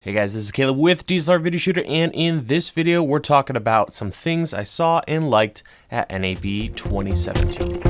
Hey guys, this is Caleb with DSLR Video Shooter, and in this video we're talking about some things I saw and liked at NAB 2017.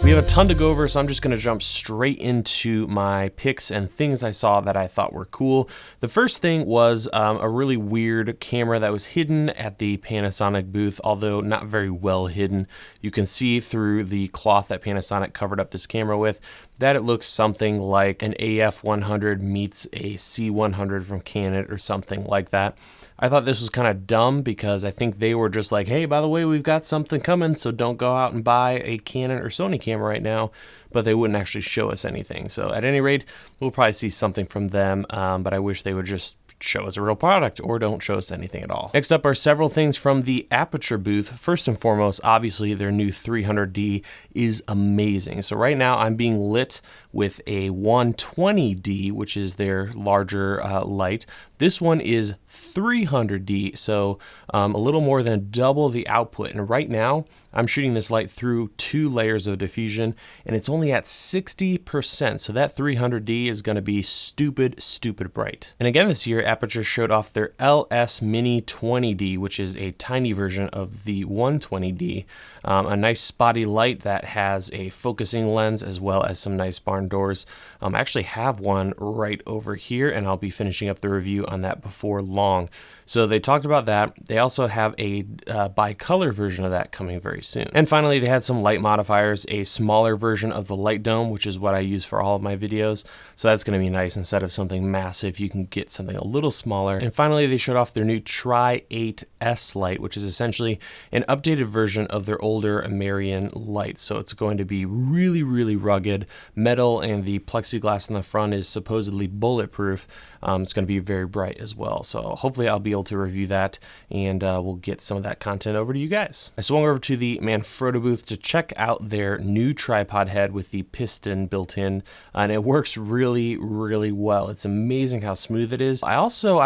We have a ton to go over, so I'm just going to jump straight into my picks and things I saw that I thought were cool. The first thing was a really weird camera that was hidden at the Panasonic booth, although not very well hidden. You can see through the cloth that Panasonic covered up this camera with that it looks something like an AF100 meets a C100 from Canon or something like that. I thought this was kind of dumb because I think they were just like, hey, by the way, we've got something coming, so don't go out and buy a Canon or Sony camera right now, but they wouldn't actually show us anything. So at any rate, we'll probably see something from them, but I wish they would just show us a real product or don't show us anything at all. Next up are several things from the Aputure booth. First and foremost, obviously their new 300D is amazing. So right now I'm being lit with a 120D, which is their larger light. This one is 300D, so a little more than double the output. And right now I'm shooting this light through 2 layers of diffusion, and it's only at 60%. So that 300D is going to be stupid bright. And again this year, Aputure showed off their LS Mini 20D, which is a tiny version of the 120D. A nice spotty light that has a focusing lens as well as some nice barn doors. I actually have one right over here, and I'll be finishing up the review on that before long. So they talked about that. They also have a bicolor version of that coming very soon. And finally, they had some light modifiers, a smaller version of the light dome, which is what I use for all of my videos. So that's going to be nice. Instead of something massive, you can get something a little smaller. And finally, they showed off their new Tri-8S light, which is essentially an updated version of their older American light. So it's going to be really rugged metal, and the plexiglass in the front is supposedly bulletproof. It's going to be very bright as well. So hopefully I'll be able to review that, and we'll get some of that content over to you guys. I swung over to the Manfrotto booth to check out their new tripod head with the piston built in, and it works really well. It's amazing how smooth it is. I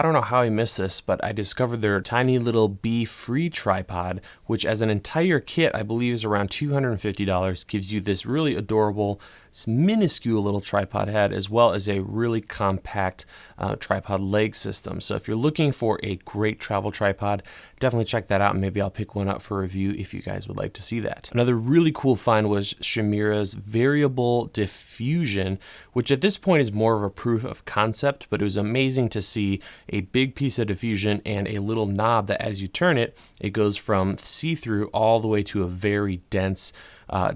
don't know how I missed this, but I discovered their tiny little bee-free tripod, which as an entire kit I believe is around $250, gives you this really adorable, minuscule little tripod head as well as a really compact tripod leg system. So if you're looking for a great travel tripod, definitely check that out, and maybe I'll pick one up for review if you guys would like to see that. Another really cool find was Chimaera's variable diffusion, which at this point is more of a proof of concept, but it was amazing to see a big piece of diffusion and a little knob that as you turn it, it goes from see-through all the way to a very dense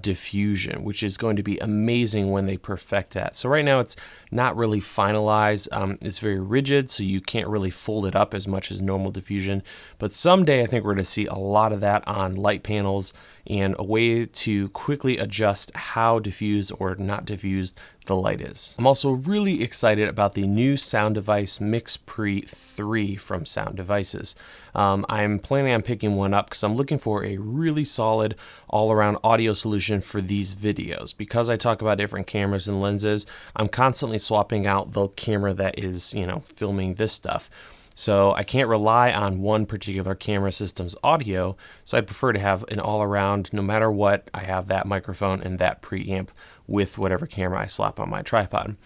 diffusion, which is going to be amazing when they perfect that. So right now it's not really finalized. It's very rigid, so you can't really fold it up as much as normal diffusion, but someday I think we're going to see a lot of that on light panels and a way to quickly adjust how diffused or not diffused the light is. I'm also really excited about the new Sound Device MixPre 3 from Sound Devices. I'm planning on picking one up because I'm looking for a really solid all-around audio solution for these videos. Because I talk about different cameras and lenses, I'm constantly swapping out the camera that is, filming this stuff. So I can't rely on one particular camera system's audio, so I prefer to have an all-around, no matter what, I have that microphone and that preamp with whatever camera I slap on my tripod.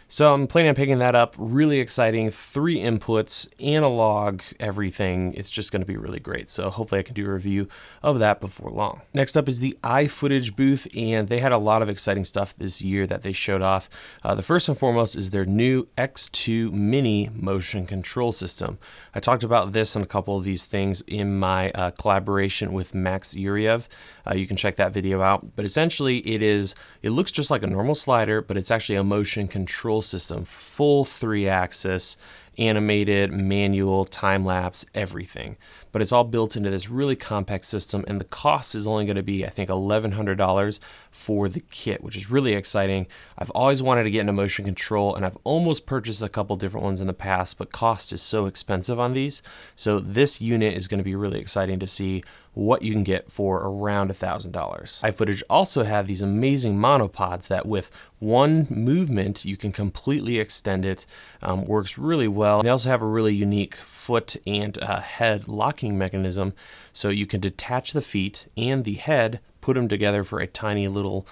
So I'm planning on picking that up. Really exciting. 3 inputs, analog, everything. It's just going to be really great. So hopefully I can do a review of that before long. Next up is the iFootage booth, and they had a lot of exciting stuff this year that they showed off. The first and foremost is their new X2 Mini motion control system. I talked about this and a couple of these things in my collaboration with Max Yuriev. You can check that video out. But essentially it looks just like a normal slider, but it's actually a motion control system, full 3-axis, animated, manual, time-lapse, everything. But it's all built into this really compact system, and the cost is only going to be, I think, $1,100 for the kit, which is really exciting. I've always wanted to get into motion control, and I've almost purchased a couple different ones in the past, but cost is so expensive on these. So this unit is going to be really exciting to see what you can get for around $1,000. iFootage also have these amazing monopods that with one movement you can completely extend it. Works really well. They also have a really unique foot and head locking locking mechanism, so you can detach the feet and the head, put them together for a tiny little,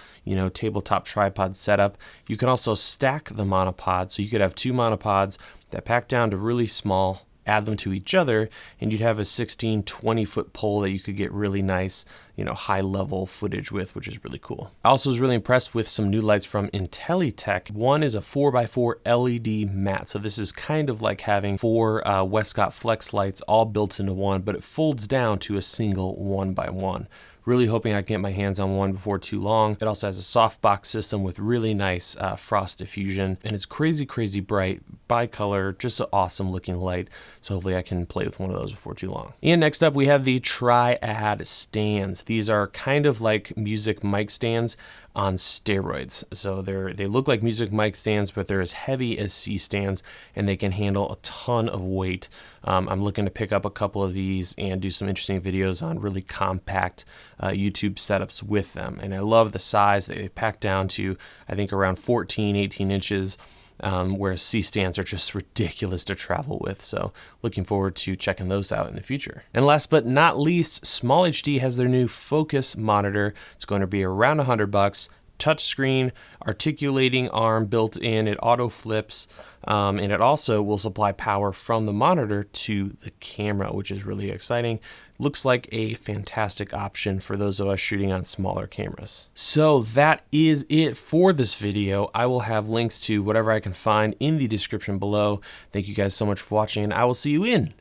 tabletop tripod setup. You can also stack the monopods, so you could have 2 monopods that pack down to really small, add them to each other, and you'd have a 16, 20-foot pole that you could get really nice, high-level footage with, which is really cool. I also was really impressed with some new lights from Intellytech. One is a 4x4 LED mat. So this is kind of like having 4 Westcott Flex lights all built into one, but it folds down to a single 1x1. Really hoping I can get my hands on one before too long. It also has a softbox system with really nice frost diffusion, and it's crazy, crazy bright, bi-color, just an awesome looking light. So hopefully I can play with one of those before too long. And next up we have the Triad stands. These are kind of like music mic stands on steroids. So they look like music mic stands, but they're as heavy as C stands, and they can handle a ton of weight. I'm looking to pick up a couple of these and do some interesting videos on really compact YouTube setups with them. And I love the size. They pack down to, I think, around 14, 18 inches. Whereas C stands are just ridiculous to travel with. So looking forward to checking those out in the future. And last but not least, Small HD has their new Focus monitor. It's going to be around $100. Touchscreen, articulating arm built in, it auto flips, and it also will supply power from the monitor to the camera, which is really exciting. Looks like a fantastic option for those of us shooting on smaller cameras. So that is it for this video. I will have links to whatever I can find in the description below. Thank you guys so much for watching, and I will see you in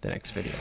the next video.